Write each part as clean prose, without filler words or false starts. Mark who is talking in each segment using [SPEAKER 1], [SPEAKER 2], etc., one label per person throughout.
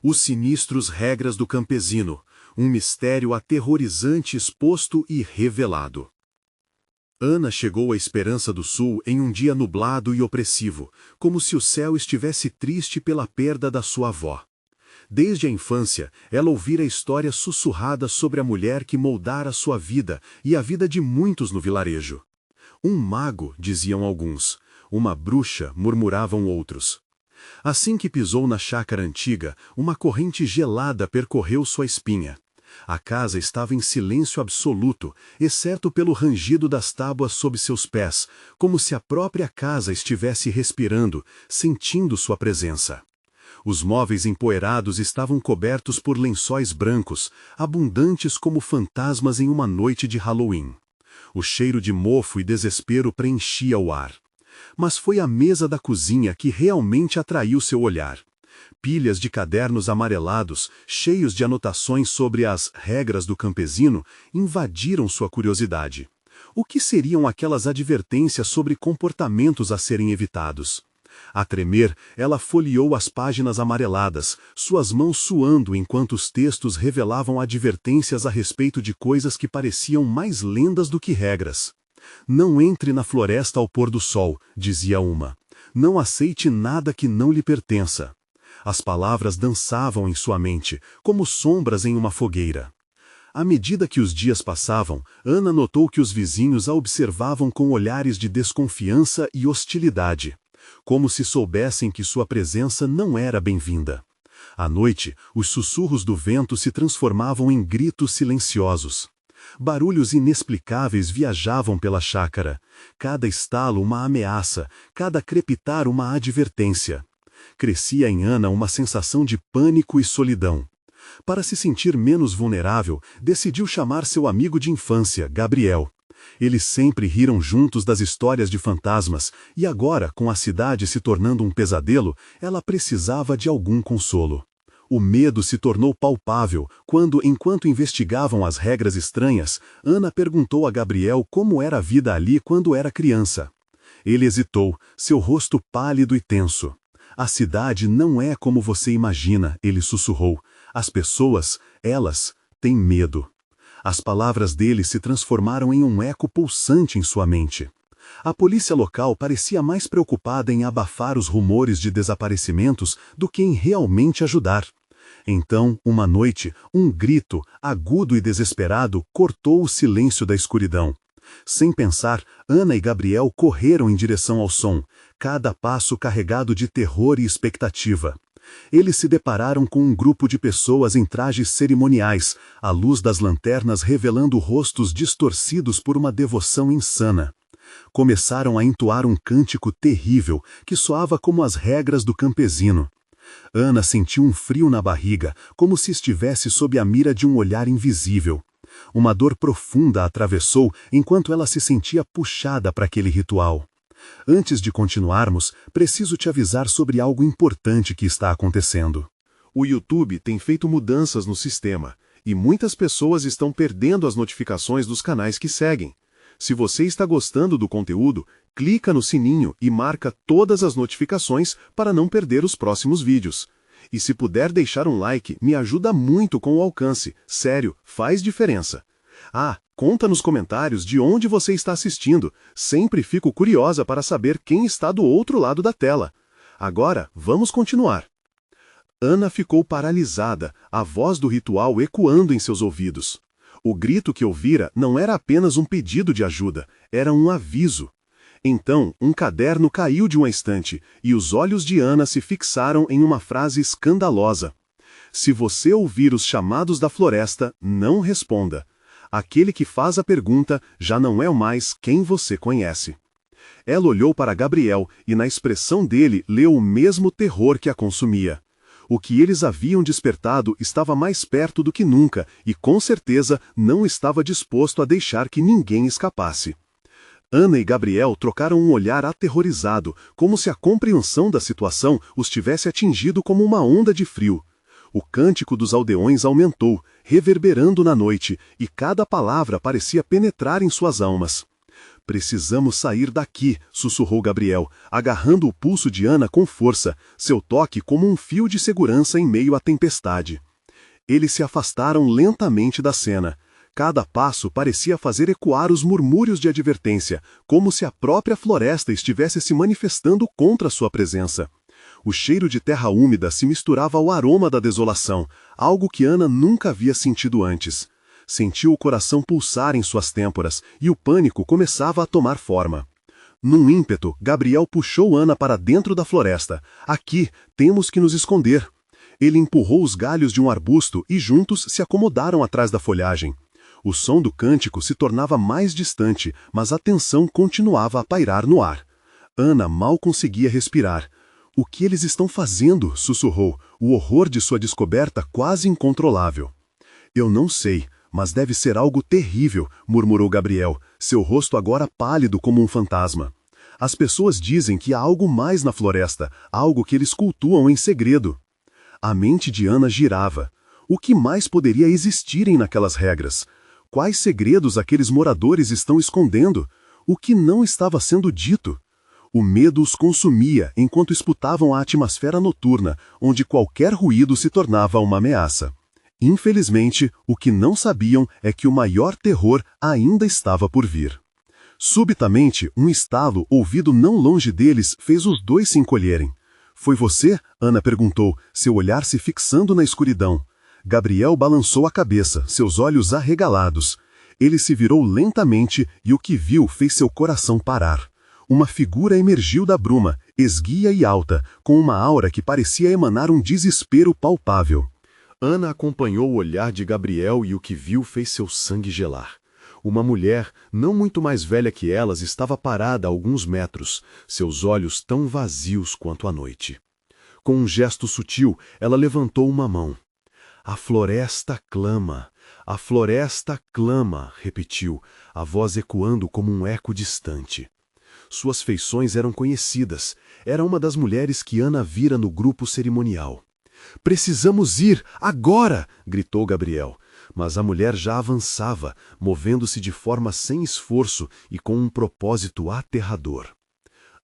[SPEAKER 1] Os sinistros regras do campesino, um mistério aterrorizante exposto e revelado. Ana chegou à Esperança do Sul em um dia nublado e opressivo, como se o céu estivesse triste pela perda da sua avó. Desde a infância, ela ouvira a história sussurrada sobre a mulher que moldara sua vida e a vida de muitos no vilarejo. Um mago, diziam alguns, uma bruxa, murmuravam outros. Assim que pisou na chácara antiga, uma corrente gelada percorreu sua espinha. A casa estava em silêncio absoluto, exceto pelo rangido das tábuas sob seus pés, como se a própria casa estivesse respirando, sentindo sua presença. Os móveis empoeirados estavam cobertos por lençóis brancos, abundantes como fantasmas em uma noite de Halloween. O cheiro de mofo e desespero preenchia o ar. Mas foi a mesa da cozinha que realmente atraiu seu olhar. Pilhas de cadernos amarelados, cheios de anotações sobre as regras do campesino, invadiram sua curiosidade. O que seriam aquelas advertências sobre comportamentos a serem evitados? A tremer, ela folheou as páginas amareladas, suas mãos suando enquanto os textos revelavam advertências a respeito de coisas que pareciam mais lendas do que regras. Não entre na floresta ao pôr do sol, dizia uma. Não aceite nada que não lhe pertença. As palavras dançavam em sua mente, como sombras em uma fogueira. À medida que os dias passavam, Ana notou que os vizinhos a observavam com olhares de desconfiança e hostilidade, como se soubessem que sua presença não era bem-vinda. À noite, os sussurros do vento se transformavam em gritos silenciosos. Barulhos inexplicáveis viajavam pela chácara, cada estalo uma ameaça, cada crepitar uma advertência. Crescia em Ana uma sensação de pânico e solidão. Para se sentir menos vulnerável, decidiu chamar seu amigo de infância, Gabriel. Eles sempre riram juntos das histórias de fantasmas, e agora, com a cidade se tornando um pesadelo, ela precisava de algum consolo. O medo se tornou palpável quando, enquanto investigavam as regras estranhas, Ana perguntou a Gabriel como era a vida ali quando era criança. Ele hesitou, seu rosto pálido e tenso. A cidade não é como você imagina, ele sussurrou. As pessoas, elas, têm medo. As palavras dele se transformaram em um eco pulsante em sua mente. A polícia local parecia mais preocupada em abafar os rumores de desaparecimentos do que em realmente ajudar. Então, uma noite, um grito, agudo e desesperado, cortou o silêncio da escuridão. Sem pensar, Ana e Gabriel correram em direção ao som, cada passo carregado de terror e expectativa. Eles se depararam com um grupo de pessoas em trajes cerimoniais, a luz das lanternas revelando rostos distorcidos por uma devoção insana. Começaram a entoar um cântico terrível que soava como as regras do campesino. Ana sentiu um frio na barriga, como se estivesse sob a mira de um olhar invisível. Uma dor profunda a atravessou enquanto ela se sentia puxada para aquele ritual. Antes de continuarmos, preciso te avisar sobre algo importante que está acontecendo. O YouTube tem feito mudanças no sistema, e muitas pessoas estão perdendo as notificações dos canais que seguem. Se você está gostando do conteúdo, clica no sininho e marca todas as notificações para não perder os próximos vídeos. E se puder deixar um like, me ajuda muito com o alcance. Sério, faz diferença. Ah, conta nos comentários de onde você está assistindo. Sempre fico curiosa para saber quem está do outro lado da tela. Agora, vamos continuar. Ana ficou paralisada, a voz do ritual ecoando em seus ouvidos. O grito que ouvira não era apenas um pedido de ajuda, era um aviso. Então, um caderno caiu de uma estante, e os olhos de Ana se fixaram em uma frase escandalosa. Se você ouvir os chamados da floresta, não responda. Aquele que faz a pergunta já não é mais quem você conhece. Ela olhou para Gabriel e na expressão dele leu o mesmo terror que a consumia. O que eles haviam despertado estava mais perto do que nunca e com certeza não estava disposto a deixar que ninguém escapasse. Ana e Gabriel trocaram um olhar aterrorizado, como se a compreensão da situação os tivesse atingido como uma onda de frio. O cântico dos aldeões aumentou, reverberando na noite, e cada palavra parecia penetrar em suas almas. Precisamos sair daqui, sussurrou Gabriel, agarrando o pulso de Ana com força, seu toque como um fio de segurança em meio à tempestade. Eles se afastaram lentamente da cena. Cada passo parecia fazer ecoar os murmúrios de advertência, como se a própria floresta estivesse se manifestando contra sua presença. O cheiro de terra úmida se misturava ao aroma da desolação, algo que Ana nunca havia sentido antes. Sentiu o coração pulsar em suas têmporas e o pânico começava a tomar forma. Num ímpeto, Gabriel puxou Ana para dentro da floresta. Aqui, temos que nos esconder. Ele empurrou os galhos de um arbusto e juntos se acomodaram atrás da folhagem. O som do cântico se tornava mais distante, mas a tensão continuava a pairar no ar. Ana mal conseguia respirar. O que eles estão fazendo? Sussurrou, o horror de sua descoberta quase incontrolável. Eu não sei, mas deve ser algo terrível, murmurou Gabriel, seu rosto agora pálido como um fantasma. As pessoas dizem que há algo mais na floresta, algo que eles cultuam em segredo. A mente de Ana girava. O que mais poderia existirem naquelas regras? Quais segredos aqueles moradores estão escondendo? O que não estava sendo dito? O medo os consumia enquanto esputavam a atmosfera noturna, onde qualquer ruído se tornava uma ameaça. Infelizmente, o que não sabiam é que o maior terror ainda estava por vir. Subitamente, um estalo ouvido não longe deles fez os dois se encolherem. Foi você? Ana perguntou, seu olhar se fixando na escuridão. Gabriel balançou a cabeça, seus olhos arregalados. Ele se virou lentamente e o que viu fez seu coração parar. Uma figura emergiu da bruma, esguia e alta, com uma aura que parecia emanar um desespero palpável. Ana acompanhou o olhar de Gabriel e o que viu fez seu sangue gelar. Uma mulher, não muito mais velha que elas, estava parada a alguns metros, seus olhos tão vazios quanto a noite. Com um gesto sutil, ela levantou uma mão. A floresta clama, a floresta clama, repetiu, a voz ecoando como um eco distante. Suas feições eram conhecidas, era uma das mulheres que Ana vira no grupo cerimonial. Precisamos ir, agora! Gritou Gabriel, mas a mulher já avançava, movendo-se de forma sem esforço e com um propósito aterrador.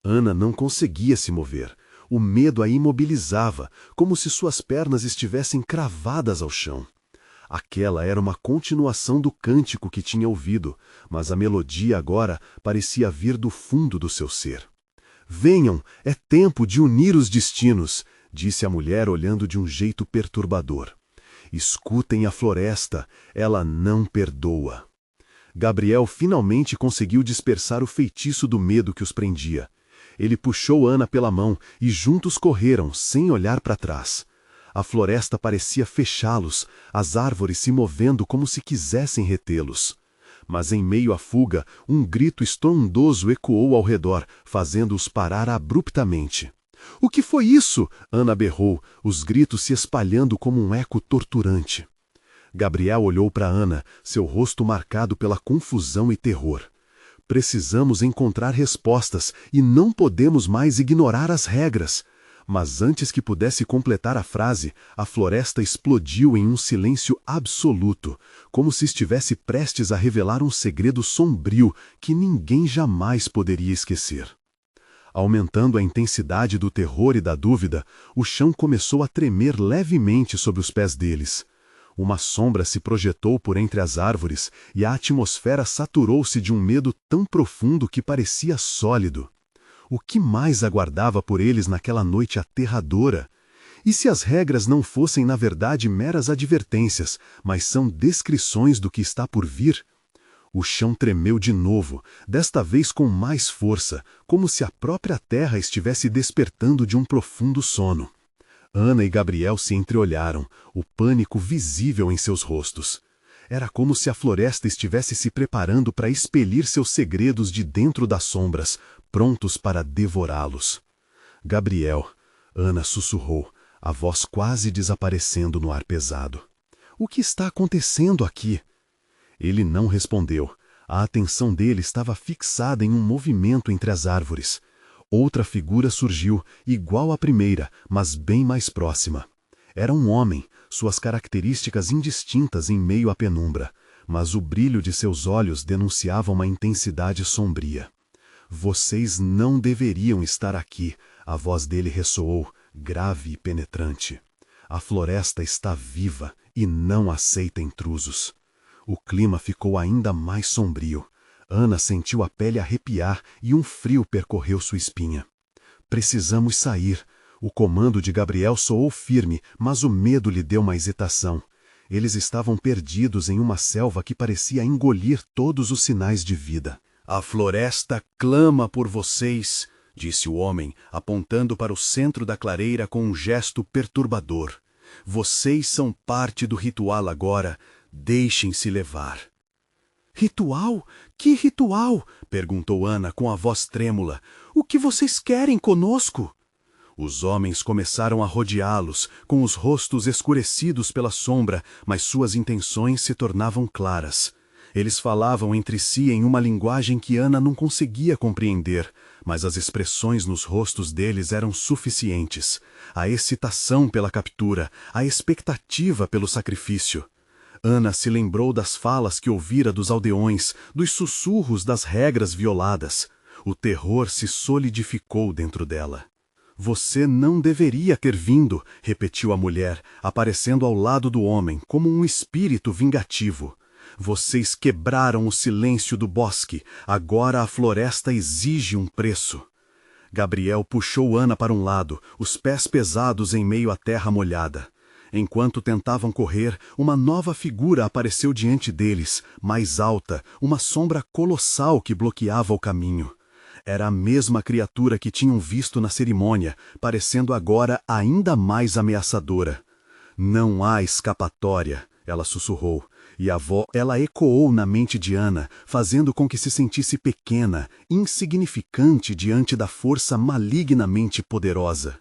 [SPEAKER 1] Ana não conseguia se mover. O medo a imobilizava, como se suas pernas estivessem cravadas ao chão. Aquela era uma continuação do cântico que tinha ouvido, mas a melodia agora parecia vir do fundo do seu ser. Venham, é tempo de unir os destinos, disse a mulher olhando de um jeito perturbador. Escutem a floresta, ela não perdoa. Gabriel finalmente conseguiu dispersar o feitiço do medo que os prendia. Ele puxou Ana pela mão e juntos correram, sem olhar para trás. A floresta parecia fechá-los, as árvores se movendo como se quisessem retê-los. Mas em meio à fuga, um grito estrondoso ecoou ao redor, fazendo-os parar abruptamente. — O que foi isso? Ana berrou, os gritos se espalhando como um eco torturante. Gabriel olhou para Ana, seu rosto marcado pela confusão e terror. Precisamos encontrar respostas e não podemos mais ignorar as regras. Mas antes que pudesse completar a frase, a floresta explodiu em um silêncio absoluto, como se estivesse prestes a revelar um segredo sombrio que ninguém jamais poderia esquecer. Aumentando a intensidade do terror e da dúvida, o chão começou a tremer levemente sob os pés deles. Uma sombra se projetou por entre as árvores e a atmosfera saturou-se de um medo tão profundo que parecia sólido. O que mais aguardava por eles naquela noite aterradora? E se as regras não fossem na verdade meras advertências, mas são descrições do que está por vir? O chão tremeu de novo, desta vez com mais força, como se a própria terra estivesse despertando de um profundo sono. Ana e Gabriel se entreolharam, o pânico visível em seus rostos. Era como se a floresta estivesse se preparando para expelir seus segredos de dentro das sombras, prontos para devorá-los. Gabriel, Ana sussurrou, a voz quase desaparecendo no ar pesado. O que está acontecendo aqui? Ele não respondeu. A atenção dele estava fixada em um movimento entre as árvores. Outra figura surgiu, igual à primeira, mas bem mais próxima. Era um homem, suas características indistintas em meio à penumbra. mas o brilho de seus olhos denunciava uma intensidade sombria. Vocês não deveriam estar aqui, a voz dele ressoou, grave e penetrante. A floresta está viva e não aceita intrusos. O clima ficou ainda mais sombrio. Ana sentiu a pele arrepiar e um frio percorreu sua espinha. Precisamos sair. O comando de Gabriel soou firme, mas o medo lhe deu uma hesitação. Eles estavam perdidos em uma selva que parecia engolir todos os sinais de vida. A floresta clama por vocês, disse o homem, apontando para o centro da clareira com um gesto perturbador. Vocês são parte do ritual agora. Deixem-se levar. Ritual? Que ritual? Perguntou Ana com a voz trêmula. O que vocês querem conosco? Os homens começaram a rodeá-los, com os rostos escurecidos pela sombra, mas suas intenções se tornavam claras. Eles falavam entre si em uma linguagem que Ana não conseguia compreender, mas as expressões nos rostos deles eram suficientes. A excitação pela captura, a expectativa pelo sacrifício. Ana se lembrou das falas que ouvira dos aldeões, dos sussurros das regras violadas. O terror se solidificou dentro dela. Você não deveria ter vindo, repetiu a mulher, aparecendo ao lado do homem, como um espírito vingativo. Vocês quebraram o silêncio do bosque, agora a floresta exige um preço. Gabriel puxou Ana para um lado, os pés pesados em meio à terra molhada. Enquanto tentavam correr, uma nova figura apareceu diante deles, mais alta, uma sombra colossal que bloqueava o caminho. Era a mesma criatura que tinham visto na cerimônia, parecendo agora ainda mais ameaçadora. Não há escapatória, ela sussurrou, e a voz ela ecoou na mente de Ana, fazendo com que se sentisse pequena, insignificante diante da força malignamente poderosa.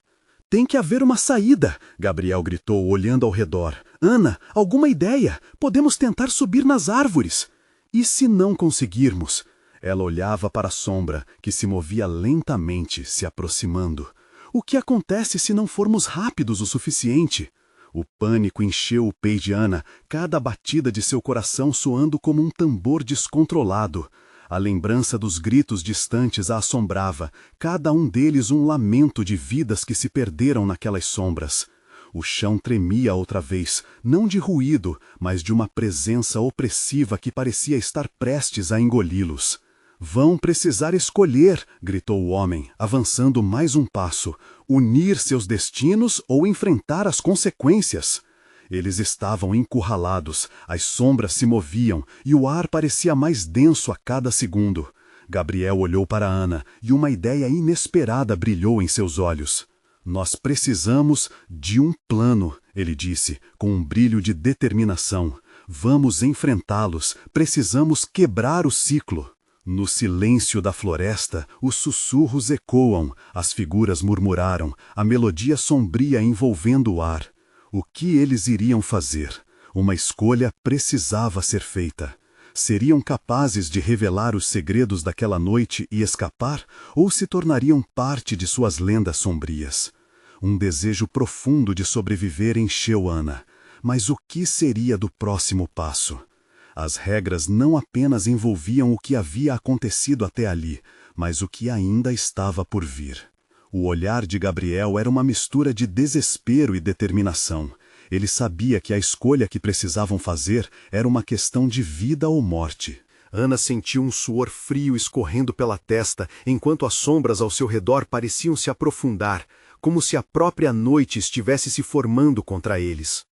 [SPEAKER 1] Tem que haver uma saída, Gabriel gritou, olhando ao redor. Ana, alguma ideia? Podemos tentar subir nas árvores. E se não conseguirmos? Ela olhava para a sombra, que se movia lentamente, se aproximando. O que acontece se não formos rápidos o suficiente? O pânico encheu o peito de Ana, cada batida de seu coração soando como um tambor descontrolado. A lembrança dos gritos distantes a assombrava, cada um deles um lamento de vidas que se perderam naquelas sombras. O chão tremia outra vez, não de ruído, mas de uma presença opressiva que parecia estar prestes a engoli-los. Vão precisar escolher, gritou o homem, avançando mais um passo, unir seus destinos ou enfrentar as consequências. Eles estavam encurralados, as sombras se moviam e o ar parecia mais denso a cada segundo. Gabriel olhou para Ana e uma ideia inesperada brilhou em seus olhos. Nós precisamos de um plano, ele disse, com um brilho de determinação. Vamos enfrentá-los, precisamos quebrar o ciclo. No silêncio da floresta, os sussurros ecoam, as figuras murmuraram, a melodia sombria envolvendo o ar. O que eles iriam fazer? Uma escolha precisava ser feita. Seriam capazes de revelar os segredos daquela noite e escapar, ou se tornariam parte de suas lendas sombrias? Um desejo profundo de sobreviver encheu Ana. Mas o que seria do próximo passo? As regras não apenas envolviam o que havia acontecido até ali, mas o que ainda estava por vir. O olhar de Gabriel era uma mistura de desespero e determinação. Ele sabia que a escolha que precisavam fazer era uma questão de vida ou morte. Ana sentiu um suor frio escorrendo pela testa, enquanto as sombras ao seu redor pareciam se aprofundar, como se a própria noite estivesse se formando contra eles.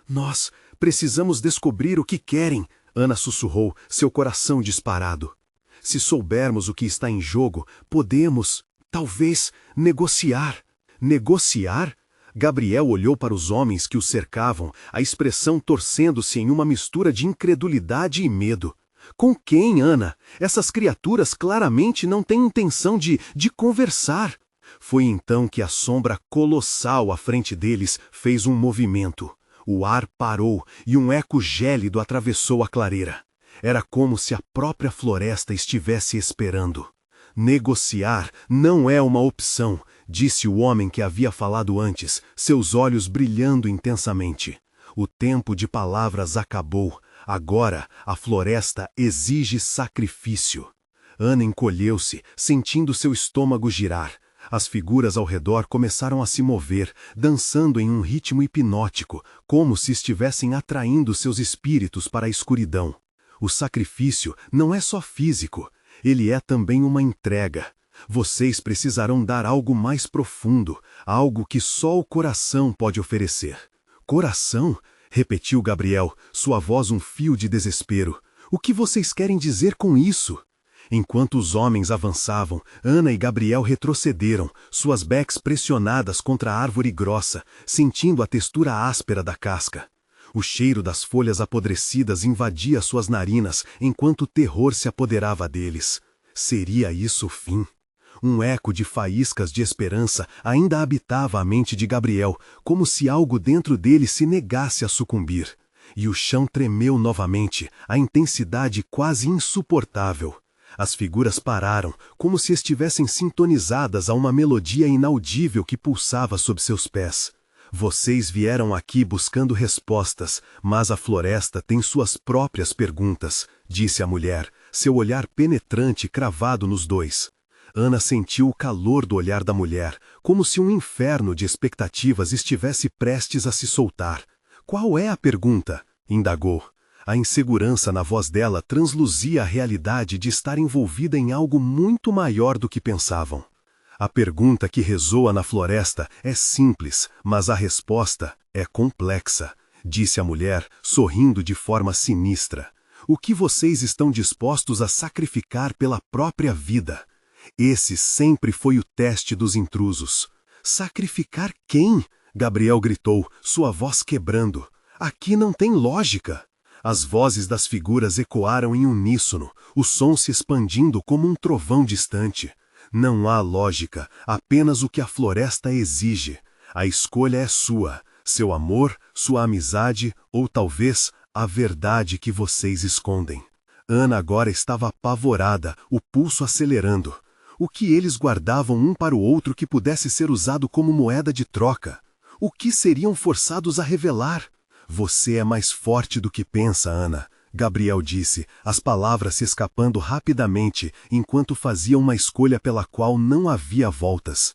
[SPEAKER 1] Nós precisamos descobrir o que querem, Ana sussurrou, seu coração disparado. Se soubermos o que está em jogo, podemos, talvez, negociar. Negociar? Gabriel olhou para os homens que o cercavam, a expressão torcendo-se em uma mistura de incredulidade e medo. Com quem, Ana? Essas criaturas claramente não têm intenção de conversar. Foi então que a sombra colossal à frente deles fez um movimento. O ar parou e um eco gélido atravessou a clareira. Era como se a própria floresta estivesse esperando. Negociar não é uma opção, disse o homem que havia falado antes, seus olhos brilhando intensamente. O tempo de palavras acabou. Agora, a floresta exige sacrifício. Ana encolheu-se, sentindo seu estômago girar. As figuras ao redor começaram a se mover, dançando em um ritmo hipnótico, como se estivessem atraindo seus espíritos para a escuridão. O sacrifício não é só físico, ele é também uma entrega. Vocês precisarão dar algo mais profundo, algo que só o coração pode oferecer. Coração? Repetiu Gabriel, sua voz um fio de desespero. O que vocês querem dizer com isso? Enquanto os homens avançavam, Ana e Gabriel retrocederam, suas backs pressionadas contra a árvore grossa, sentindo a textura áspera da casca. O cheiro das folhas apodrecidas invadia suas narinas enquanto o terror se apoderava deles. Seria isso o fim? Um eco de faíscas de esperança ainda habitava a mente de Gabriel, como se algo dentro dele se negasse a sucumbir. E o chão tremeu novamente, a intensidade quase insuportável. As figuras pararam, como se estivessem sintonizadas a uma melodia inaudível que pulsava sob seus pés. Vocês vieram aqui buscando respostas, mas a floresta tem suas próprias perguntas, disse a mulher, seu olhar penetrante cravado nos dois. Ana sentiu o calor do olhar da mulher, como se um inferno de expectativas estivesse prestes a se soltar. Qual é a pergunta? Indagou. A insegurança na voz dela transluzia a realidade de estar envolvida em algo muito maior do que pensavam. A pergunta que ressoa na floresta é simples, mas a resposta é complexa, disse a mulher, sorrindo de forma sinistra. O que vocês estão dispostos a sacrificar pela própria vida? Esse sempre foi o teste dos intrusos. Sacrificar quem? Gabriel gritou, sua voz quebrando. Aqui não tem lógica. As vozes das figuras ecoaram em uníssono, o som se expandindo como um trovão distante. Não há lógica, apenas o que a floresta exige. A escolha é sua, seu amor, sua amizade ou talvez a verdade que vocês escondem. Ana agora estava apavorada, o pulso acelerando. O que eles guardavam um para o outro que pudesse ser usado como moeda de troca? O que seriam forçados a revelar? Você é mais forte do que pensa, Ana, Gabriel disse, as palavras se escapando rapidamente enquanto fazia uma escolha pela qual não havia voltas.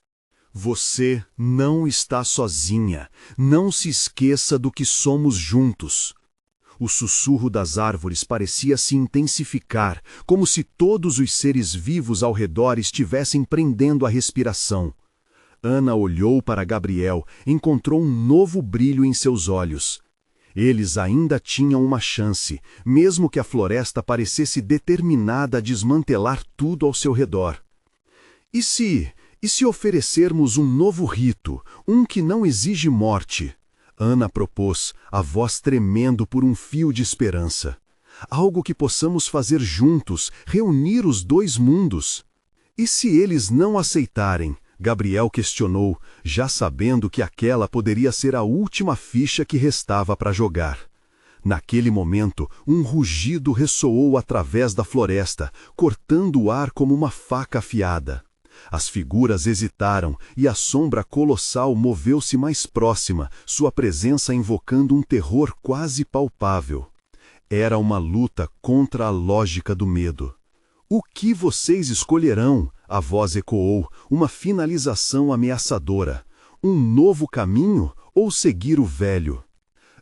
[SPEAKER 1] Você não está sozinha. Não se esqueça do que somos juntos. O sussurro das árvores parecia se intensificar, como se todos os seres vivos ao redor estivessem prendendo a respiração. Ana olhou para Gabriel, encontrou um novo brilho em seus olhos. Eles ainda tinham uma chance, mesmo que a floresta parecesse determinada a desmantelar tudo ao seu redor. E se oferecermos um novo rito, um que não exige morte? Ana propôs, a voz tremendo por um fio de esperança. Algo que possamos fazer juntos, reunir os dois mundos. E se eles não aceitarem? Gabriel questionou, já sabendo que aquela poderia ser a última ficha que restava para jogar. Naquele momento, um rugido ressoou através da floresta, cortando o ar como uma faca afiada. As figuras hesitaram e a sombra colossal moveu-se mais próxima, sua presença invocando um terror quase palpável. Era uma luta contra a lógica do medo. O que vocês escolherão? A voz ecoou, uma finalização ameaçadora. Um novo caminho ou seguir o velho?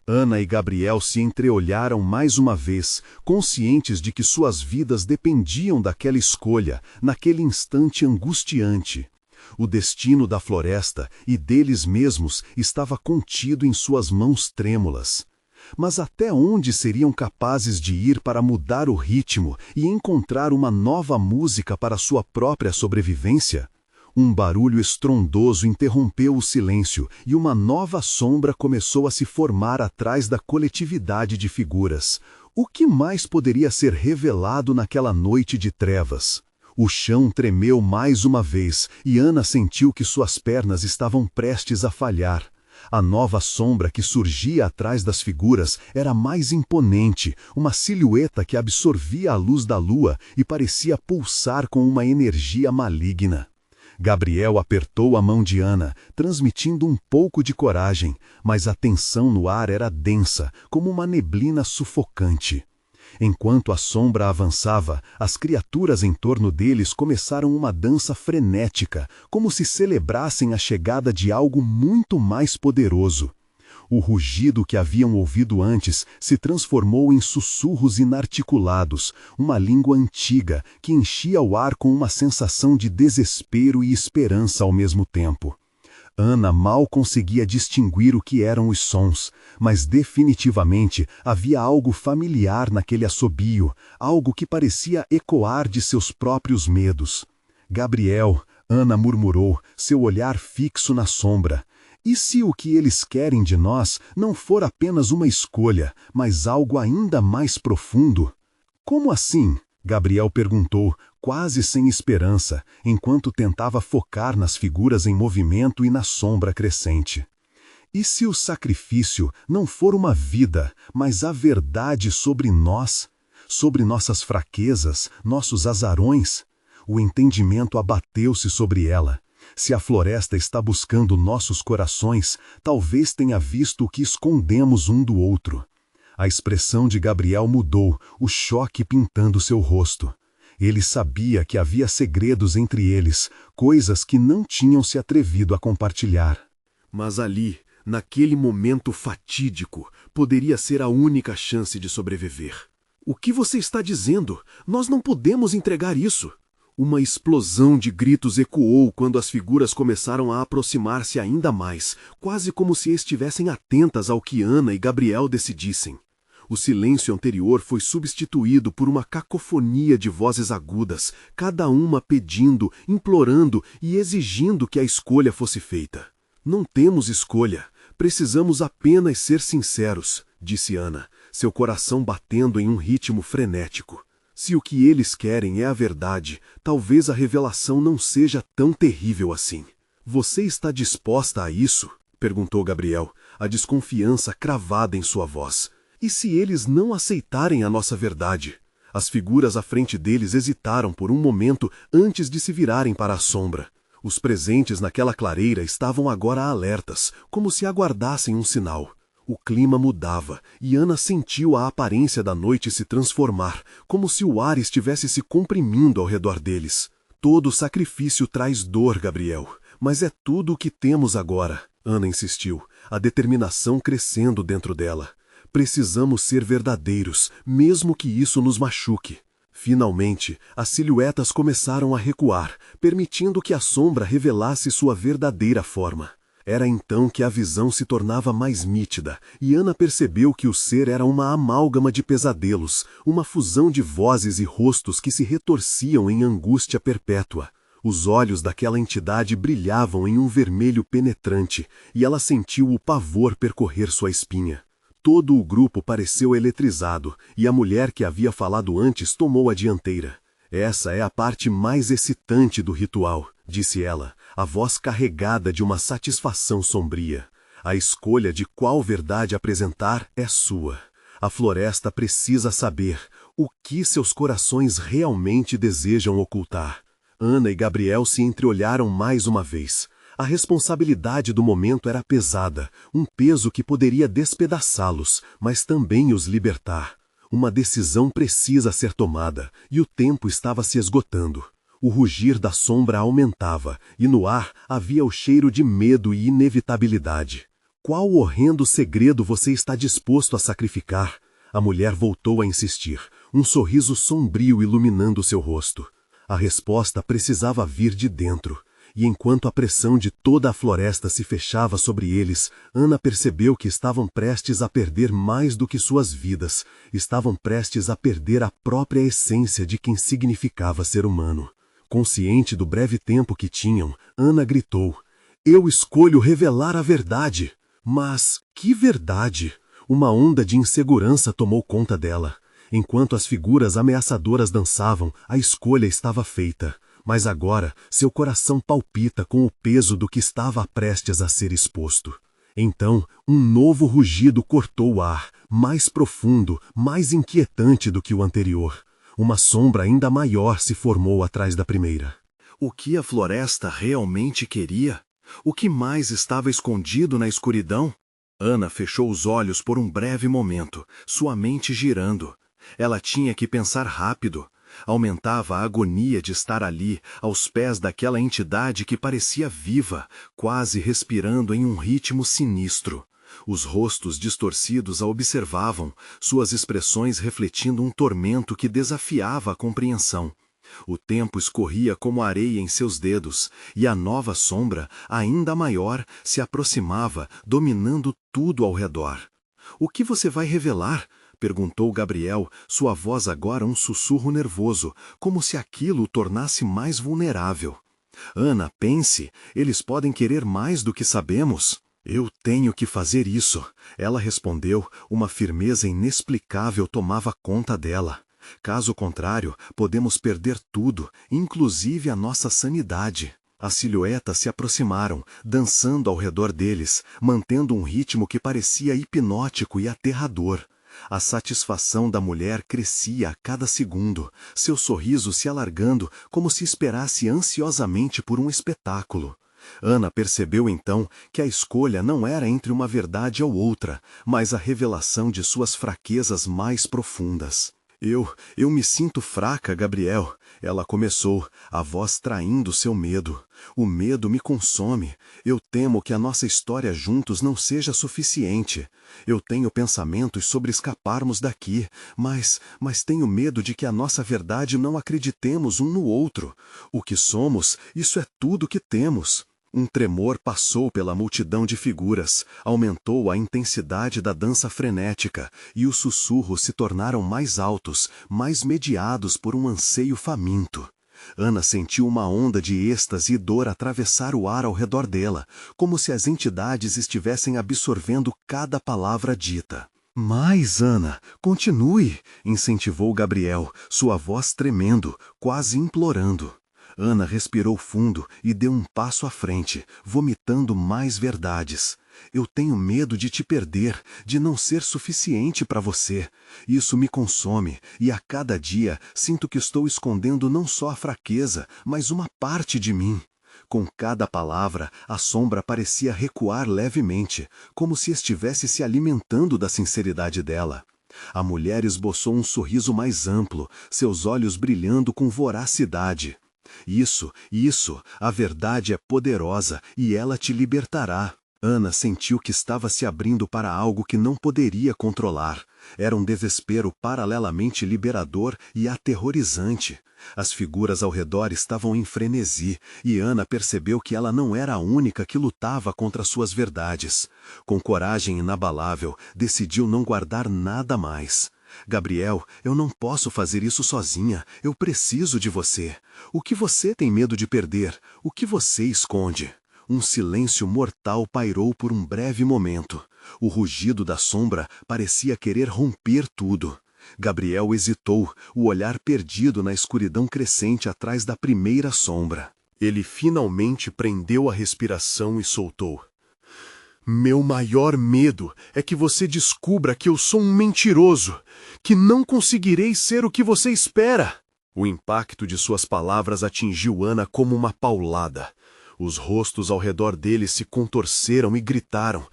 [SPEAKER 1] Ana e Gabriel se entreolharam mais uma vez, conscientes de que suas vidas dependiam daquela escolha, naquele instante angustiante. O destino da floresta e deles mesmos estava contido em suas mãos trêmulas. Mas até onde seriam capazes de ir para mudar o ritmo e encontrar uma nova música para sua própria sobrevivência? Um barulho estrondoso interrompeu o silêncio e uma nova sombra começou a se formar atrás da coletividade de figuras. O que mais poderia ser revelado naquela noite de trevas? O chão tremeu mais uma vez e Ana sentiu que suas pernas estavam prestes a falhar. A nova sombra que surgia atrás das figuras era mais imponente, uma silhueta que absorvia a luz da lua e parecia pulsar com uma energia maligna. Gabriel apertou a mão de Ana, transmitindo um pouco de coragem, mas a tensão no ar era densa, como uma neblina sufocante. Enquanto a sombra avançava, as criaturas em torno deles começaram uma dança frenética, como se celebrassem a chegada de algo muito mais poderoso. O rugido que haviam ouvido antes se transformou em sussurros inarticulados, uma língua antiga que enchia o ar com uma sensação de desespero e esperança ao mesmo tempo. Ana mal conseguia distinguir o que eram os sons, mas definitivamente havia algo familiar naquele assobio, algo que parecia ecoar de seus próprios medos. Gabriel, Ana murmurou, seu olhar fixo na sombra. E se o que eles querem de nós não for apenas uma escolha, mas algo ainda mais profundo? Como assim? Gabriel perguntou, quase sem esperança, enquanto tentava focar nas figuras em movimento e na sombra crescente. E se o sacrifício não for uma vida, mas a verdade sobre nós? Sobre nossas fraquezas, nossos azarões? O entendimento abateu-se sobre ela. Se a floresta está buscando nossos corações, talvez tenha visto o que escondemos um do outro. A expressão de Gabriel mudou, o choque pintando seu rosto. Ele sabia que havia segredos entre eles, coisas que não tinham se atrevido a compartilhar. Mas ali, naquele momento fatídico, poderia ser a única chance de sobreviver. O que você está dizendo? Nós não podemos entregar isso. Uma explosão de gritos ecoou quando as figuras começaram a aproximar-se ainda mais, quase como se estivessem atentas ao que Ana e Gabriel decidissem. O silêncio anterior foi substituído por uma cacofonia de vozes agudas, cada uma pedindo, implorando e exigindo que a escolha fosse feita. Não temos escolha, precisamos apenas ser sinceros, disse Ana, seu coração batendo em um ritmo frenético. Se o que eles querem é a verdade, talvez a revelação não seja tão terrível assim. Você está disposta a isso? Perguntou Gabriel, a desconfiança cravada em sua voz. E se eles não aceitarem a nossa verdade? As figuras à frente deles hesitaram por um momento antes de se virarem para a sombra. Os presentes naquela clareira estavam agora alertas, como se aguardassem um sinal. O clima mudava, e Ana sentiu a aparência da noite se transformar, como se o ar estivesse se comprimindo ao redor deles. Todo sacrifício traz dor, Gabriel, mas é tudo o que temos agora, Ana insistiu, a determinação crescendo dentro dela. Precisamos ser verdadeiros, mesmo que isso nos machuque. Finalmente, as silhuetas começaram a recuar, permitindo que a sombra revelasse sua verdadeira forma. Era então que a visão se tornava mais nítida, e Ana percebeu que o ser era uma amálgama de pesadelos, uma fusão de vozes e rostos que se retorciam em angústia perpétua. Os olhos daquela entidade brilhavam em um vermelho penetrante, e ela sentiu o pavor percorrer sua espinha. Todo o grupo pareceu eletrizado, e a mulher que havia falado antes tomou a dianteira. Essa é a parte mais excitante do ritual, disse ela, a voz carregada de uma satisfação sombria. A escolha de qual verdade apresentar é sua. A floresta precisa saber o que seus corações realmente desejam ocultar. Ana e Gabriel se entreolharam mais uma vez. A responsabilidade do momento era pesada, um peso que poderia despedaçá-los, mas também os libertar. Uma decisão precisa ser tomada, e o tempo estava se esgotando. O rugir da sombra aumentava, e no ar havia o cheiro de medo e inevitabilidade. Qual horrendo segredo você está disposto a sacrificar? A mulher voltou a insistir, um sorriso sombrio iluminando seu rosto. A resposta precisava vir de dentro. E enquanto a pressão de toda a floresta se fechava sobre eles, Ana percebeu que estavam prestes a perder mais do que suas vidas, estavam prestes a perder a própria essência de quem significava ser humano. Consciente do breve tempo que tinham, Ana gritou, "Eu escolho revelar a verdade!" Mas que verdade? Uma onda de insegurança tomou conta dela. Enquanto as figuras ameaçadoras dançavam, a escolha estava feita. Mas agora seu coração palpita com o peso do que estava prestes a ser exposto. Então, um novo rugido cortou o ar, mais profundo, mais inquietante do que o anterior. Uma sombra ainda maior se formou atrás da primeira.
[SPEAKER 2] O que a floresta realmente queria? O que mais estava escondido na escuridão? Ana fechou os olhos por um breve momento, sua mente girando. Ela tinha que pensar rápido. Aumentava a agonia de estar ali, aos pés daquela entidade que parecia viva, quase respirando em um ritmo sinistro. Os rostos distorcidos a observavam, suas expressões refletindo um tormento que desafiava a compreensão. O tempo escorria como areia em seus dedos, e a nova sombra, ainda maior, se aproximava, dominando tudo ao redor. "O que você vai revelar?" perguntou Gabriel, sua voz agora um sussurro nervoso, como se aquilo o tornasse mais vulnerável. "Ana, pense, eles podem querer mais do que sabemos." "Eu tenho que fazer isso," ela respondeu, uma firmeza inexplicável tomava conta dela. "Caso contrário, podemos perder tudo, inclusive a nossa sanidade." As silhuetas se aproximaram, dançando ao redor deles, mantendo um ritmo que parecia hipnótico e aterrador. A satisfação da mulher crescia a cada segundo, seu sorriso se alargando como se esperasse ansiosamente por um espetáculo. Ana percebeu então que a escolha não era entre uma verdade ou outra, mas a revelação de suas fraquezas mais profundas. Eu me sinto fraca, Gabriel." Ela começou, a voz traindo seu medo. "O medo me consome. Eu temo que a nossa história juntos não seja suficiente. Eu tenho pensamentos sobre escaparmos daqui, mas tenho medo de que a nossa verdade não acreditemos um no outro. O que somos, isso é tudo que temos." Um tremor passou pela multidão de figuras, aumentou a intensidade da dança frenética, e os sussurros se tornaram mais altos, mais mediados por um anseio faminto. Ana sentiu uma onda de êxtase e dor atravessar o ar ao redor dela, como se as entidades estivessem absorvendo cada palavra dita. "Mais, Ana, continue!" incentivou Gabriel, sua voz tremendo, quase implorando. Ana respirou fundo e deu um passo à frente, vomitando mais verdades. "Eu tenho medo de te perder, de não ser suficiente para você. Isso me consome, e a cada dia sinto que estou escondendo não só a fraqueza, mas uma parte de mim." Com cada palavra, a sombra parecia recuar levemente, como se estivesse se alimentando da sinceridade dela. A mulher esboçou um sorriso mais amplo, seus olhos brilhando com voracidade. Isso, a verdade é poderosa e ela te libertará." Ana sentiu que estava se abrindo para algo que não poderia controlar. Era um desespero paralelamente liberador e aterrorizante. As figuras ao redor estavam em frenesi, e Ana percebeu que ela não era a única que lutava contra suas verdades. Com coragem inabalável, decidiu não guardar nada mais. "Gabriel, eu não posso fazer isso sozinha. Eu preciso de você. O que você tem medo de perder? O que você esconde?" Um silêncio mortal pairou por um breve momento. O rugido da sombra parecia querer romper tudo. Gabriel hesitou, o olhar perdido na escuridão crescente atrás da primeira sombra. Ele finalmente prendeu a respiração e soltou. "Meu maior medo é que você descubra que eu sou um mentiroso, que não conseguirei ser o que você espera." O impacto de suas palavras atingiu Ana como uma paulada. Os rostos ao redor dele se contorceram e gritaram.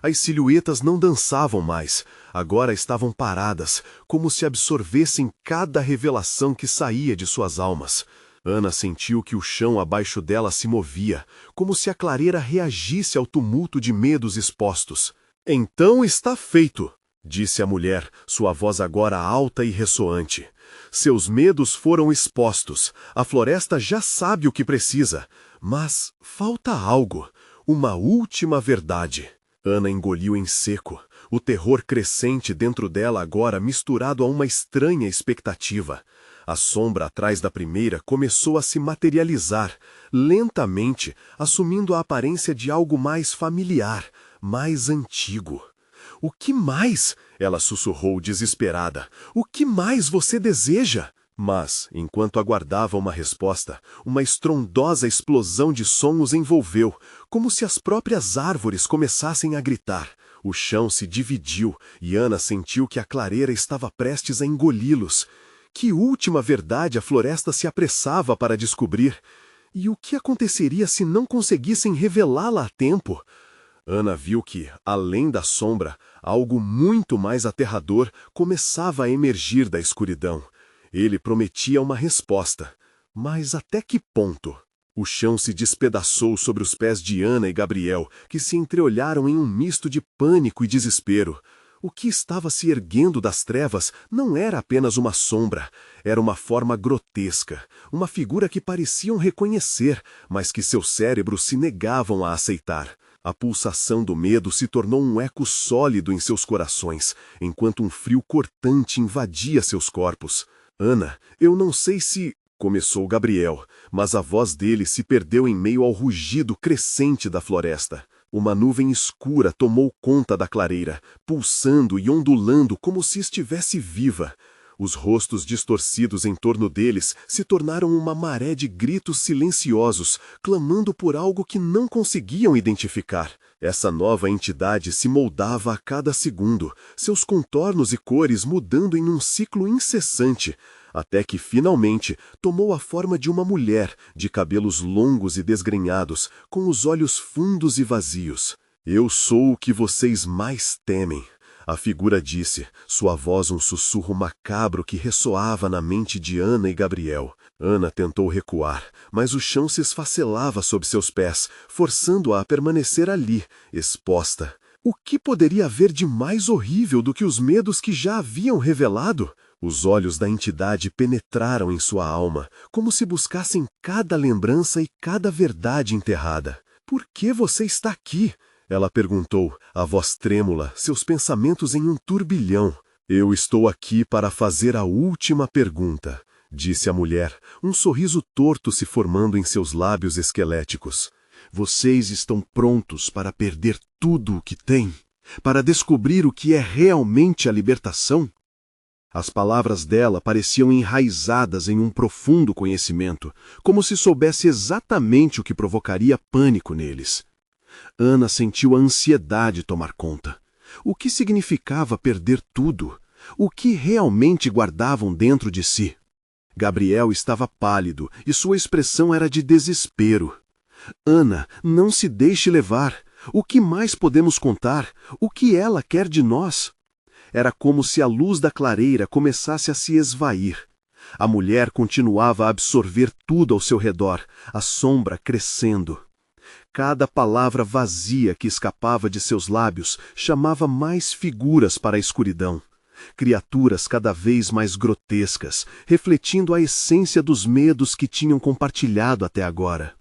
[SPEAKER 2] As silhuetas não dançavam mais, agora estavam paradas, como se absorvessem cada revelação que saía de suas almas. Ana sentiu que o chão abaixo dela se movia, como se a clareira reagisse ao tumulto de medos expostos. "Então está feito", disse a mulher, sua voz agora alta e ressoante. "Seus medos foram expostos, a floresta já sabe o que precisa, mas falta algo, uma última verdade." Ana engoliu em seco, o terror crescente dentro dela agora misturado a uma estranha expectativa. A sombra atrás da primeira começou a se materializar, lentamente, assumindo a aparência de algo mais familiar, mais antigo. "O que mais?" ela sussurrou desesperada. "O que mais você deseja?" Mas, enquanto aguardava uma resposta, uma estrondosa explosão de som os envolveu, como se as próprias árvores começassem a gritar. O chão se dividiu e Ana sentiu que a clareira estava prestes a engoli-los. Que última verdade a floresta se apressava para descobrir?
[SPEAKER 1] E o que aconteceria se não conseguissem revelá-la a tempo? Ana viu que, além da sombra, algo muito mais aterrador começava a emergir da escuridão. Ele prometia uma resposta. Mas até que ponto? O chão se despedaçou sobre os pés de Ana e Gabriel, que se entreolharam em um misto de pânico e desespero. O que estava se erguendo das trevas não era apenas uma sombra, era uma forma grotesca, uma figura que pareciam reconhecer, mas que seus cérebros se negavam a aceitar. A pulsação do medo se tornou um eco sólido em seus corações, enquanto um frio cortante invadia seus corpos. Ana, eu não sei se... Começou Gabriel, mas a voz dele se perdeu em meio ao rugido crescente da floresta. Uma nuvem escura tomou conta da clareira, pulsando e ondulando como se estivesse viva. Os rostos distorcidos em torno deles se tornaram uma maré de gritos silenciosos, clamando por algo que não conseguiam identificar. Essa nova entidade se moldava a cada segundo, seus contornos e cores mudando em um ciclo incessante, até que, finalmente, tomou a forma de uma mulher, de cabelos longos e desgrenhados, com os olhos fundos e vazios. Eu sou o que vocês mais temem. A figura disse, sua voz um sussurro macabro que ressoava na mente de Ana e Gabriel. Ana tentou recuar, mas o chão se esfacelava sob seus pés, forçando-a a permanecer ali, exposta. O que poderia haver de mais horrível do que os medos que já haviam revelado? Os olhos da entidade penetraram em sua alma, como se buscassem cada lembrança e cada verdade enterrada. Por que você está aqui? Ela perguntou, a voz trêmula, seus pensamentos em um turbilhão. Eu estou aqui para fazer a última pergunta, disse a mulher, um sorriso torto se formando em seus lábios esqueléticos. Vocês estão prontos para perder tudo o que têm? Para descobrir o que é realmente a libertação? As palavras dela pareciam enraizadas em um profundo conhecimento, como se soubesse exatamente o que provocaria pânico neles. Ana sentiu a ansiedade tomar conta. O que significava perder tudo? O que realmente guardavam dentro de si? Gabriel estava pálido e sua expressão era de desespero. Ana, não se deixe levar. O que mais podemos contar? O que ela quer de nós? Era como se a luz da clareira começasse a se esvair. A mulher continuava a absorver tudo ao seu redor, a sombra crescendo. Cada palavra vazia que escapava de seus lábios chamava mais figuras para a escuridão. Criaturas cada vez mais grotescas, refletindo a essência dos medos que tinham compartilhado até agora.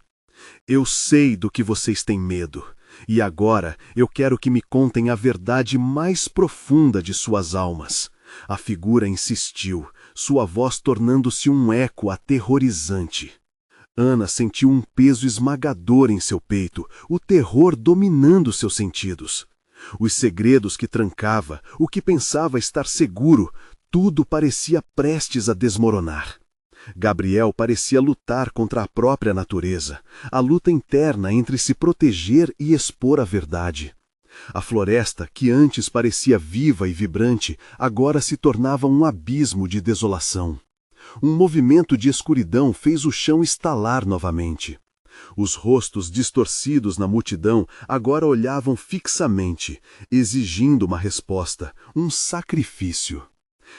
[SPEAKER 1] Eu sei do que vocês têm medo, e agora eu quero que me contem a verdade mais profunda de suas almas. A figura insistiu, sua voz tornando-se um eco aterrorizante. Ana sentiu um peso esmagador em seu peito, o terror dominando seus sentidos. Os segredos que trancava, o que pensava estar seguro, tudo parecia prestes a desmoronar. Gabriel parecia lutar contra a própria natureza, a luta interna entre se proteger e expor a verdade. A floresta, que antes parecia viva e vibrante, agora se tornava um abismo de desolação. Um movimento de escuridão fez o chão estalar novamente. Os rostos distorcidos na multidão agora olhavam fixamente, exigindo uma resposta, um sacrifício.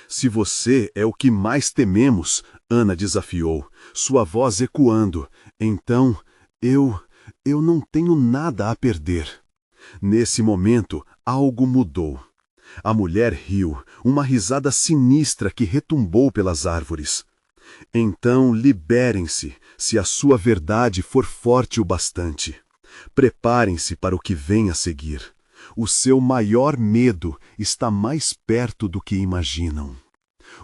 [SPEAKER 1] Se você é o que mais tememos, Ana desafiou, sua voz ecoando, então eu não tenho nada a perder. Nesse momento, algo mudou. A mulher riu, uma risada sinistra que retumbou pelas árvores. Então liberem-se, se a sua verdade for forte o bastante. Preparem-se para o que vem a seguir. O seu maior medo está mais perto do que imaginam.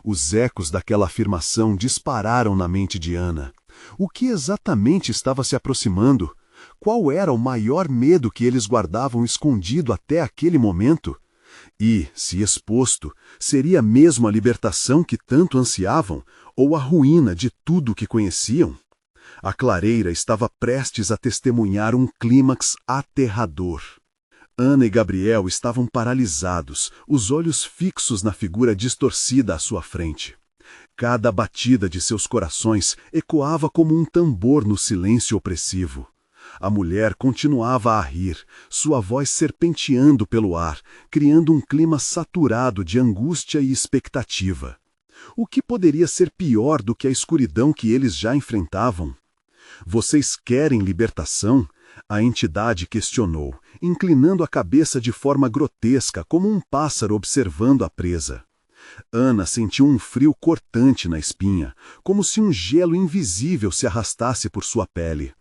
[SPEAKER 1] Os ecos daquela afirmação dispararam na mente de Ana. O que exatamente estava se aproximando? Qual era o maior medo que eles guardavam escondido até aquele momento? E, se exposto, seria mesmo a libertação que tanto ansiavam, ou a ruína de tudo o que conheciam? A clareira estava prestes a testemunhar um clímax aterrador. Ana e Gabriel estavam paralisados, os olhos fixos na figura distorcida à sua frente. Cada batida de seus corações ecoava como um tambor no silêncio opressivo. A mulher continuava a rir, sua voz serpenteando pelo ar, criando um clima saturado de angústia e expectativa. O que poderia ser pior do que a escuridão que eles já enfrentavam? Vocês querem libertação? A entidade questionou, inclinando a cabeça de forma grotesca como um pássaro observando a presa. Ana sentiu um frio cortante na espinha, como se um gelo invisível se arrastasse por sua pele.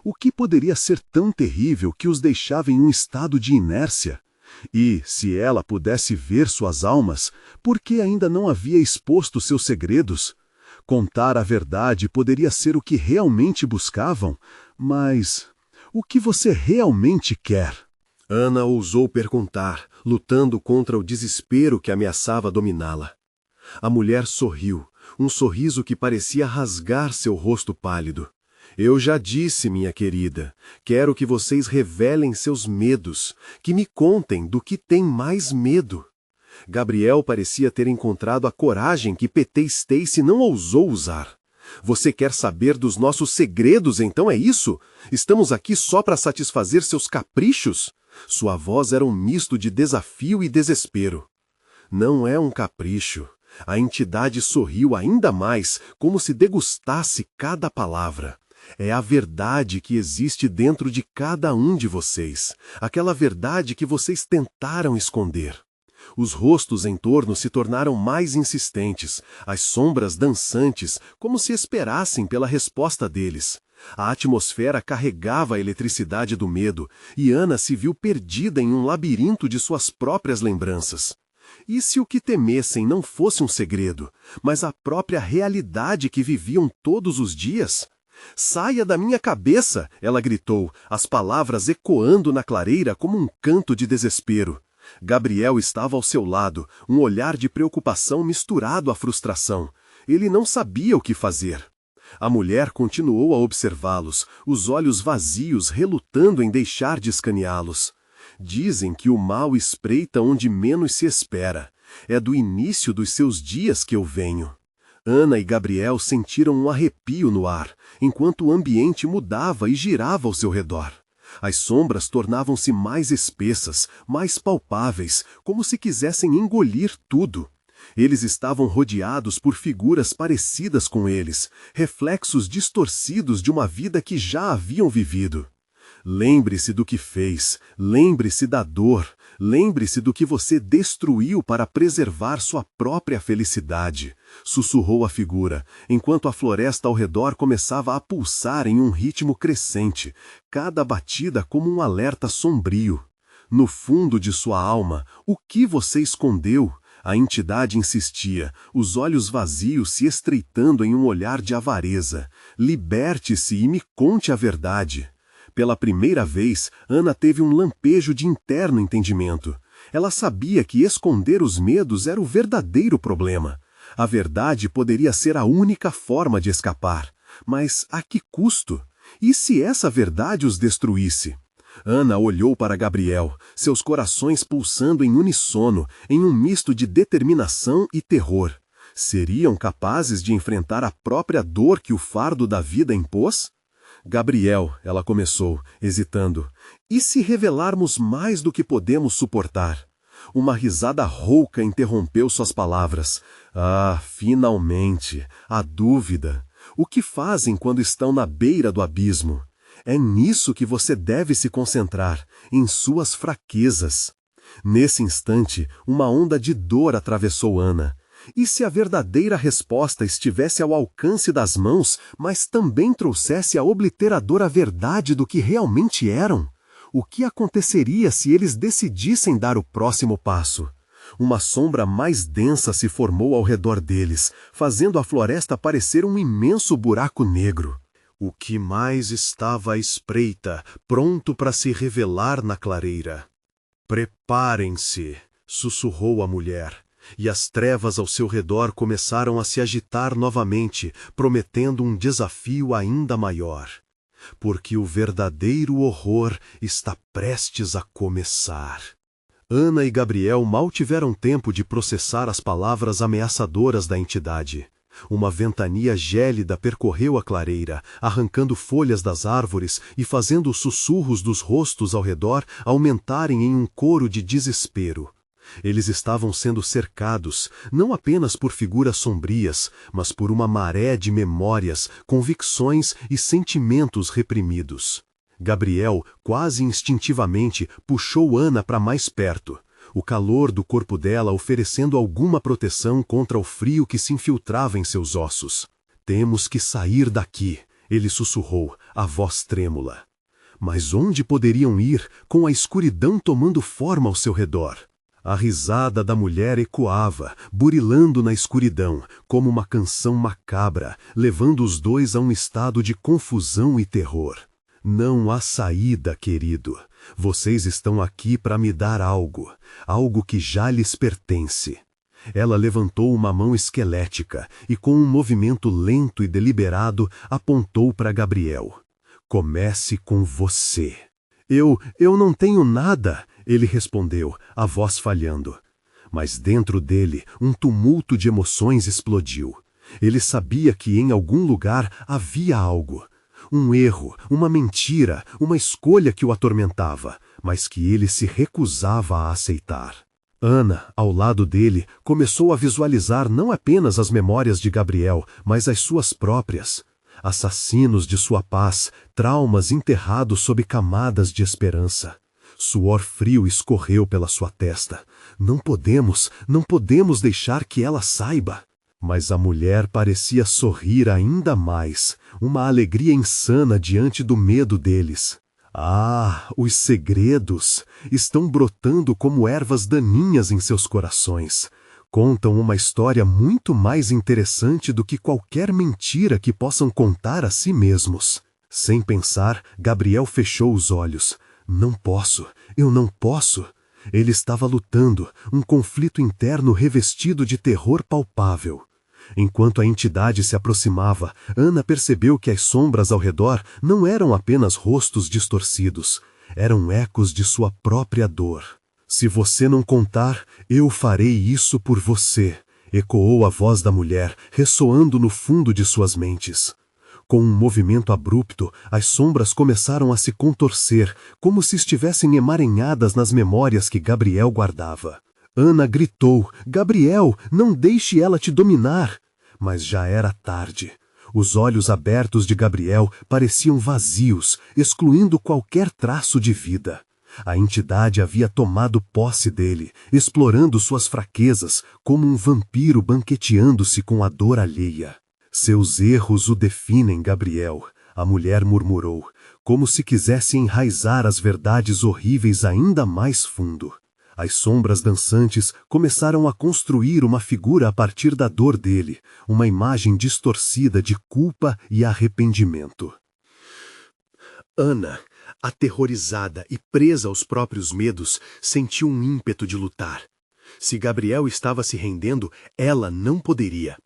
[SPEAKER 1] O que poderia ser tão terrível que os deixava em um estado de inércia? E, se ela pudesse ver suas almas, por que ainda não havia exposto seus segredos? Contar a verdade poderia ser o que realmente buscavam, mas o que você realmente quer?
[SPEAKER 2] Ana ousou perguntar, lutando contra o desespero que ameaçava dominá-la. A mulher sorriu, um sorriso que parecia rasgar seu rosto pálido. Eu já disse, minha querida, quero que vocês revelem seus medos, que me contem do que têm mais medo. Gabriel parecia ter encontrado a coragem que P.T. Stacy não ousou usar. Você quer saber dos nossos segredos, então é isso? Estamos aqui só para satisfazer seus caprichos? Sua voz era um misto de desafio e desespero. Não é um capricho. A entidade sorriu ainda mais, como se degustasse cada palavra. É a verdade que existe dentro de cada um de vocês. Aquela verdade que vocês tentaram esconder. Os rostos em torno se tornaram mais insistentes, as sombras dançantes, como se esperassem pela resposta deles. A atmosfera carregava a eletricidade do medo, e Ana se viu perdida em um labirinto de suas próprias lembranças. E se o que temessem não fosse um segredo, mas a própria realidade que viviam todos os dias? Saia da minha cabeça! Ela gritou, as palavras ecoando na clareira como um canto de desespero. Gabriel estava ao seu lado, um olhar de preocupação misturado à frustração. Ele não sabia o que fazer. A mulher continuou a observá-los, os olhos vazios relutando em deixar de escaneá-los. Dizem que o mal espreita onde menos se espera. É do início dos seus dias que eu venho. Ana e Gabriel sentiram um arrepio no ar, enquanto o ambiente mudava e girava ao seu redor. As sombras tornavam-se mais espessas, mais palpáveis, como se quisessem engolir tudo. Eles estavam rodeados por figuras parecidas com eles, reflexos distorcidos de uma vida que já haviam vivido. Lembre-se do que fez, lembre-se da dor, lembre-se do que você destruiu para preservar sua própria felicidade, sussurrou a figura, enquanto a floresta ao redor começava a pulsar em um ritmo crescente, cada batida como um alerta sombrio. No fundo de sua alma, o que você escondeu? A entidade insistia, os olhos vazios se estreitando em um olhar de avareza. Liberte-se e me conte a verdade. Pela primeira vez, Ana teve um lampejo de interno entendimento. Ela sabia que esconder os medos era o verdadeiro problema. A verdade poderia ser a única forma de escapar. Mas a que custo? E se essa verdade os destruísse? Ana olhou para Gabriel, seus corações pulsando em unissono, em um misto de determinação e terror. Seriam capazes de enfrentar a própria dor que o fardo da vida impôs? Gabriel, ela começou, hesitando, e se revelarmos mais do que podemos suportar? Uma risada rouca interrompeu suas palavras. Ah, finalmente, a dúvida. O que fazem quando estão na beira do abismo? É nisso que você deve se concentrar, em suas fraquezas. Nesse instante, uma onda de dor atravessou Ana. E se a verdadeira resposta estivesse ao alcance das mãos, mas também trouxesse a obliteradora verdade do que realmente eram? O que aconteceria se eles decidissem dar o próximo passo? Uma sombra mais densa se formou ao redor deles, fazendo a floresta parecer um imenso buraco negro. O que mais estava à espreita, pronto para se revelar na clareira. Preparem-se, sussurrou a mulher. E as trevas ao seu redor começaram a se agitar novamente, prometendo um desafio ainda maior. Porque o verdadeiro horror está prestes a começar. Ana e Gabriel mal tiveram tempo de processar as palavras ameaçadoras da entidade.
[SPEAKER 1] Uma ventania gélida percorreu a clareira, arrancando folhas das árvores e fazendo os sussurros dos rostos ao redor aumentarem em um coro de desespero. Eles estavam sendo cercados, não apenas por figuras sombrias, mas por uma maré de memórias, convicções e sentimentos reprimidos. Gabriel, quase instintivamente, puxou Ana para mais perto. O calor do corpo dela oferecendo alguma proteção contra o frio que se infiltrava em seus ossos. Temos que sair daqui, ele sussurrou, a voz trêmula. Mas onde poderiam ir com a escuridão tomando forma ao seu redor? A risada da mulher ecoava, burilando na escuridão, como uma canção macabra, levando os dois a um estado de confusão e terror. Não há saída, querido. Vocês estão aqui para me dar algo, algo que já lhes pertence. Ela levantou uma mão esquelética e, com um movimento lento e deliberado, apontou para Gabriel. Comece com você. Eu não tenho nada, ele respondeu, a voz falhando. Mas dentro dele, um tumulto de emoções explodiu. Ele sabia que em algum lugar havia algo. Um erro, uma mentira, uma escolha que o atormentava, mas que ele se recusava a aceitar. Ana, ao lado dele, começou a visualizar não apenas as memórias de Gabriel, mas as suas próprias. Assassinos de sua paz, traumas enterrados sob camadas de esperança. Suor frio escorreu pela sua testa. Não podemos deixar que ela saiba. Mas a mulher parecia sorrir ainda mais, uma alegria insana diante do medo deles. Ah, os segredos estão brotando como ervas daninhas em seus corações. Contam uma história muito mais interessante do que qualquer mentira que possam contar a si mesmos. Sem pensar, Gabriel fechou os olhos. Eu não posso. Ele estava lutando, um conflito interno revestido de terror palpável. Enquanto a entidade se aproximava, Ana percebeu que as sombras ao redor não eram apenas rostos distorcidos, eram ecos de sua própria dor. Se você não contar, eu farei isso por você, ecoou a voz da mulher, ressoando no fundo de suas mentes. Com um movimento abrupto, as sombras começaram a se contorcer, como se estivessem emaranhadas nas memórias que Gabriel guardava. Ana gritou, Gabriel, não deixe ela te dominar. Mas já era tarde. Os olhos abertos de Gabriel pareciam vazios, excluindo qualquer traço de vida. A entidade havia tomado posse dele, explorando suas fraquezas, como um vampiro banqueteando-se com a dor alheia. Seus erros o definem, Gabriel, a mulher murmurou, como se quisesse enraizar as verdades horríveis ainda mais fundo. As sombras dançantes começaram a construir uma figura a partir da dor dele, uma imagem distorcida de culpa e arrependimento. Ana, aterrorizada e presa aos próprios medos, sentiu um ímpeto de lutar. Se Gabriel estava se rendendo, ela não poderia.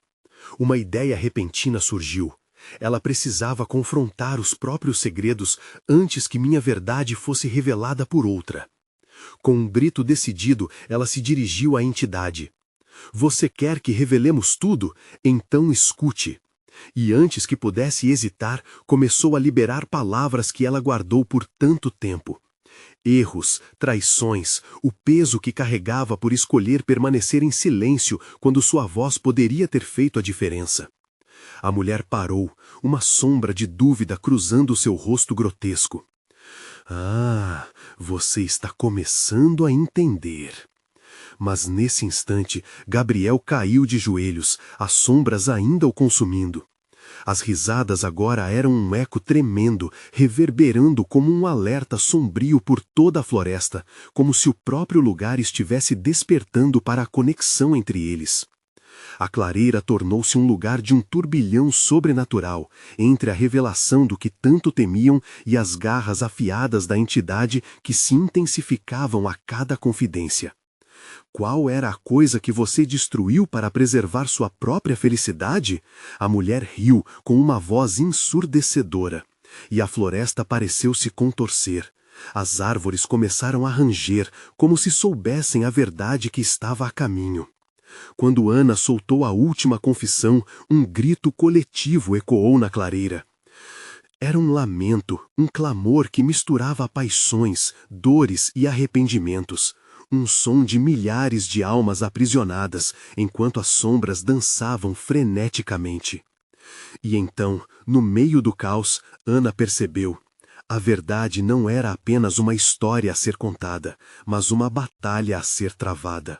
[SPEAKER 1] Uma ideia repentina surgiu. Ela precisava confrontar os próprios segredos antes que minha verdade fosse revelada por outra. Com um grito decidido, ela se dirigiu à entidade. Você quer que revelemos tudo? Então escute. E antes que pudesse hesitar, começou a liberar palavras que ela guardou por tanto tempo. Erros, traições, o peso que carregava por escolher permanecer em silêncio quando sua voz poderia ter feito a diferença. A mulher parou, uma sombra de dúvida cruzando seu rosto grotesco. Ah, você está começando a entender. Mas nesse instante, Gabriel caiu de joelhos, as sombras ainda o consumindo. As risadas agora eram um eco tremendo, reverberando como um alerta sombrio por toda a floresta, como se o próprio lugar estivesse despertando para a conexão entre eles. A clareira tornou-se um lugar de um turbilhão sobrenatural, entre a revelação do que tanto temiam e as garras afiadas da entidade que se intensificavam a cada confidência. Qual era a coisa que você destruiu para preservar sua própria felicidade? A mulher riu com uma voz ensurdecedora, e a floresta pareceu se contorcer. As árvores começaram a ranger, como se soubessem a verdade que estava a caminho. Quando Ana soltou a última confissão, um grito coletivo ecoou na clareira. Era um lamento, um clamor que misturava paixões, dores e arrependimentos. Um som de milhares de almas aprisionadas, enquanto as sombras dançavam freneticamente. E então, no meio do caos, Ana percebeu. A verdade não era apenas uma história a ser contada, mas uma batalha a ser travada.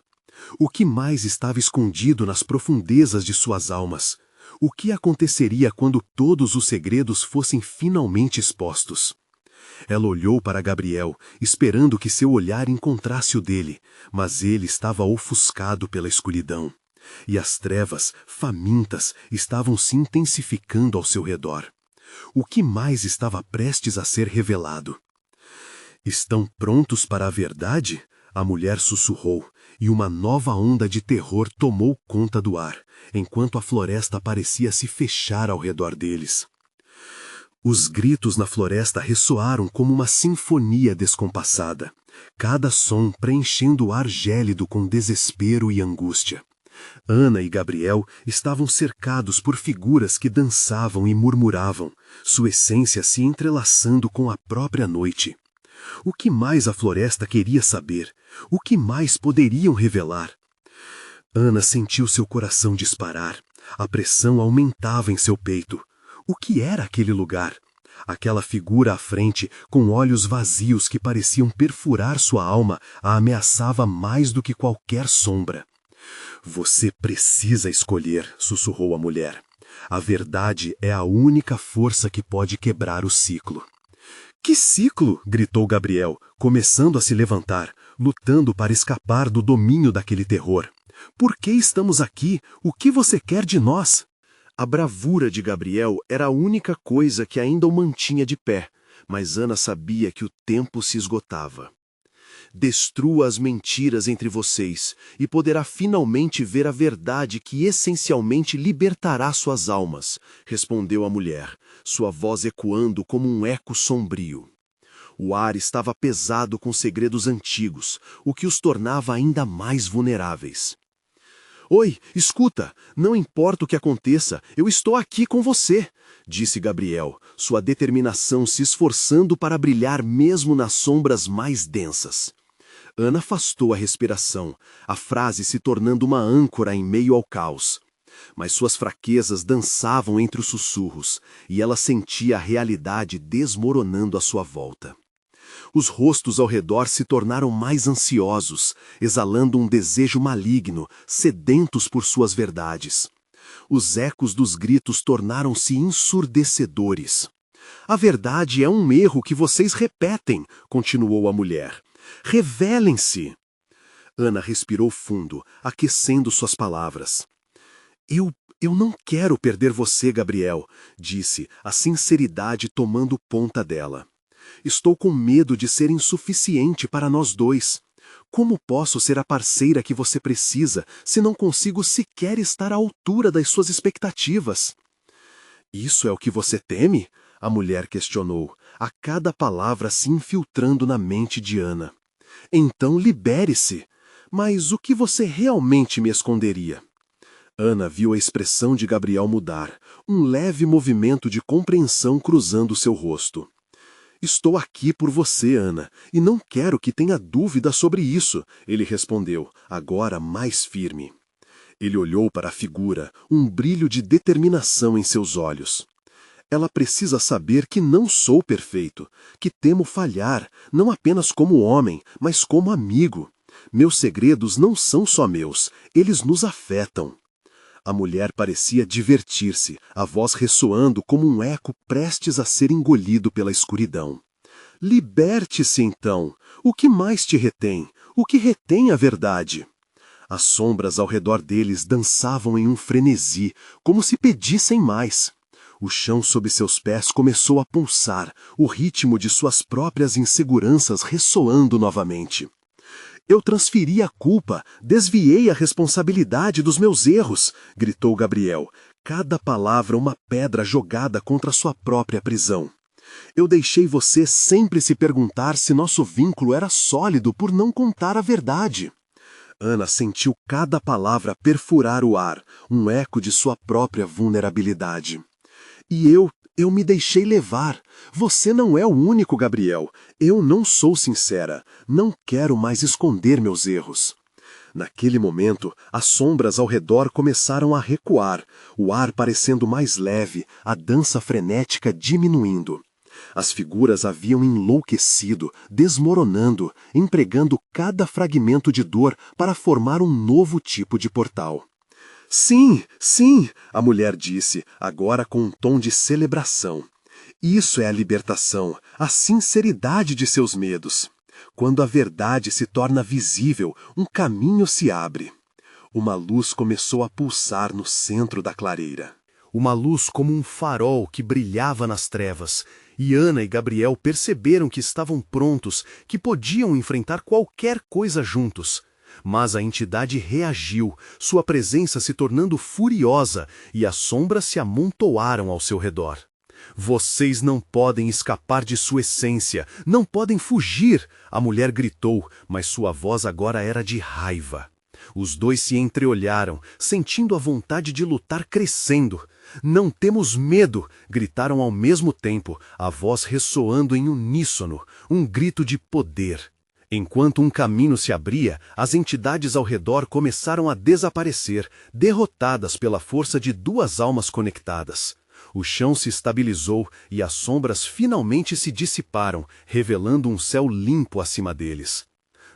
[SPEAKER 1] O que mais estava escondido nas profundezas de suas almas? O que aconteceria quando todos os segredos fossem finalmente expostos? Ela olhou para Gabriel, esperando que seu olhar encontrasse o dele, mas ele estava ofuscado pela escuridão. E as trevas, famintas, estavam se intensificando ao seu redor. O que mais estava prestes a ser revelado? Estão prontos para a verdade? A mulher sussurrou, e uma nova onda de terror tomou conta do ar, enquanto a floresta parecia se fechar ao redor deles. Os gritos na floresta ressoaram como uma sinfonia descompassada, cada som preenchendo o ar gélido com desespero e angústia. Ana e Gabriel estavam cercados por figuras que dançavam e murmuravam, sua essência se entrelaçando com a própria noite. O que mais a floresta queria saber? O que mais poderiam revelar? Ana sentiu seu coração disparar. A pressão aumentava em seu peito. O que era aquele lugar? Aquela figura à frente, com olhos vazios que pareciam perfurar sua alma, a ameaçava mais do que qualquer sombra. Você precisa escolher, sussurrou a mulher. A verdade é a única força que pode quebrar o ciclo. Que ciclo? Gritou Gabriel, começando a se levantar, lutando para escapar do domínio daquele terror. Por que estamos aqui? O que você quer de nós? A bravura de Gabriel era a única coisa que ainda o mantinha de pé, mas Ana sabia que o tempo se esgotava. Destrua as mentiras entre vocês e poderá finalmente ver a verdade que essencialmente libertará suas almas, respondeu a mulher, sua voz ecoando como um eco sombrio. O ar estava pesado com segredos antigos, o que os tornava ainda mais vulneráveis. Oi, escuta, não importa o que aconteça, eu estou aqui com você, disse Gabriel, sua determinação se esforçando para brilhar mesmo nas sombras mais densas. Ana afastou a respiração, a frase se tornando uma âncora em meio ao caos. Mas suas fraquezas dançavam entre os sussurros, e ela sentia a realidade desmoronando à sua volta. Os rostos ao redor se tornaram mais ansiosos, exalando um desejo maligno, sedentos por suas verdades. Os ecos dos gritos tornaram-se ensurdecedores. A verdade é um erro que vocês repetem, continuou a mulher. Revelem-se! Ana respirou fundo, aquecendo suas palavras. Eu não quero perder você, Gabriel, disse, a sinceridade tomando conta dela. Estou com medo de ser insuficiente para nós dois. Como posso ser a parceira que você precisa se não consigo sequer estar à altura das suas expectativas? Isso é o que você teme? A mulher questionou, a cada palavra se infiltrando na mente de Ana. Então libere-se. Mas o que você realmente me esconderia? Ana viu a expressão de Gabriel mudar, um leve movimento de compreensão cruzando seu rosto. Estou aqui por você, Ana, e não quero que tenha dúvida sobre isso, ele respondeu, agora mais firme. Ele olhou para a figura, um brilho de determinação em seus olhos. Ela precisa saber que não sou perfeito, que temo falhar, não apenas como homem, mas como amigo. Meus segredos não são só meus, eles nos afetam. A mulher parecia divertir-se, a voz ressoando como um eco prestes a ser engolido pela escuridão. Liberte-se então! O que mais te retém? O que retém a verdade? As sombras ao redor deles dançavam em um frenesi, como se pedissem mais. O chão sob seus pés começou a pulsar, o ritmo de suas próprias inseguranças ressoando novamente. Eu transferi a culpa, desviei a responsabilidade dos meus erros, gritou Gabriel, cada palavra uma pedra jogada contra sua própria prisão. Eu deixei você sempre se perguntar se nosso vínculo era sólido por não contar a verdade.
[SPEAKER 2] Ana sentiu cada palavra perfurar o ar, um eco de sua própria vulnerabilidade. E eu me deixei levar. Você não é o único, Gabriel. Eu não sou sincera. Não quero mais esconder meus erros. Naquele momento, as sombras ao redor começaram a recuar, o ar parecendo mais leve, a dança frenética diminuindo. As figuras haviam enlouquecido, desmoronando, empregando cada fragmento de dor para formar um novo tipo de portal. Sim, sim, a mulher disse, agora com um tom de celebração. Isso é a libertação, a sinceridade de seus medos. Quando a verdade se torna visível, um caminho se abre. Uma luz começou a pulsar no centro da clareira. Uma luz como um farol que brilhava nas trevas, e Ana e Gabriel perceberam que estavam prontos, que podiam enfrentar qualquer coisa juntos. Mas a entidade reagiu, sua presença se tornando furiosa, e as sombras se amontoaram ao seu redor. Vocês não podem escapar de sua essência, não podem fugir, a mulher gritou, mas sua voz agora era de raiva. Os dois se entreolharam, sentindo a vontade de lutar crescendo. Não temos medo, gritaram ao mesmo tempo, a voz ressoando em uníssono, um grito de poder. Enquanto um caminho se abria, as entidades ao redor começaram a desaparecer, derrotadas pela força de duas almas conectadas. O chão se estabilizou e as sombras finalmente se dissiparam, revelando um céu limpo acima deles.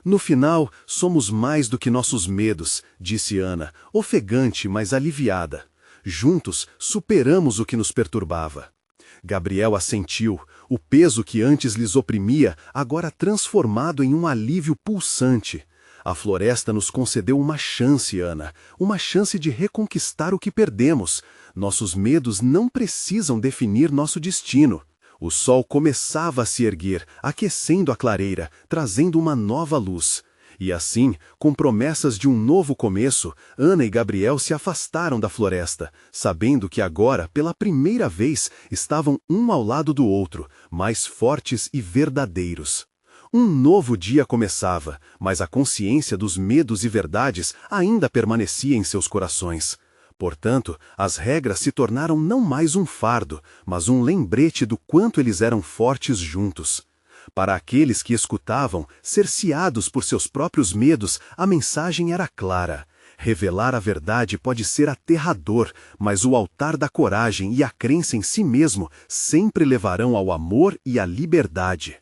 [SPEAKER 2] No final, somos mais do que nossos medos, disse Ana, ofegante, mas aliviada. Juntos, superamos o que nos perturbava. Gabriel assentiu, o peso que antes lhes oprimia, agora transformado em um alívio pulsante. A floresta nos concedeu uma chance, Ana, uma chance de reconquistar o que perdemos. Nossos medos não precisam definir nosso destino. O sol começava a se erguer, aquecendo a clareira, trazendo uma nova luz. E assim, com promessas de um novo começo, Ana e Gabriel se afastaram da floresta, sabendo que agora, pela primeira vez, estavam um ao lado do outro, mais fortes e verdadeiros. Um novo dia começava, mas a consciência dos medos e verdades ainda permanecia em seus corações. Portanto, as regras se tornaram não mais um fardo, mas um lembrete do quanto eles eram fortes juntos. Para aqueles que escutavam, cerceados por seus próprios medos, a mensagem era clara. Revelar a verdade pode ser aterrador, mas o altar da coragem e a crença em si mesmo sempre levarão ao amor e à liberdade.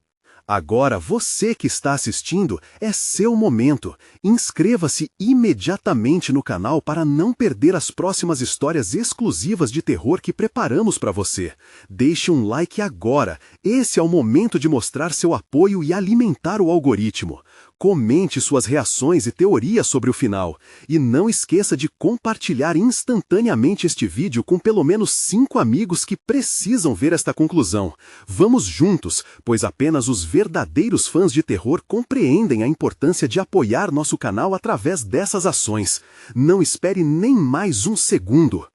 [SPEAKER 2] Agora você que está assistindo, é seu momento. Inscreva-se imediatamente no canal para não perder as próximas histórias exclusivas de terror que preparamos para você. Deixe um like agora. Esse é o momento de mostrar seu apoio e alimentar o algoritmo. Comente suas reações e teorias sobre o final. E não esqueça de compartilhar instantaneamente este vídeo com pelo menos 5 amigos que precisam ver esta conclusão. Vamos juntos, pois apenas os verdadeiros fãs de terror compreendem a importância de apoiar nosso canal através dessas ações. Não espere nem mais um segundo.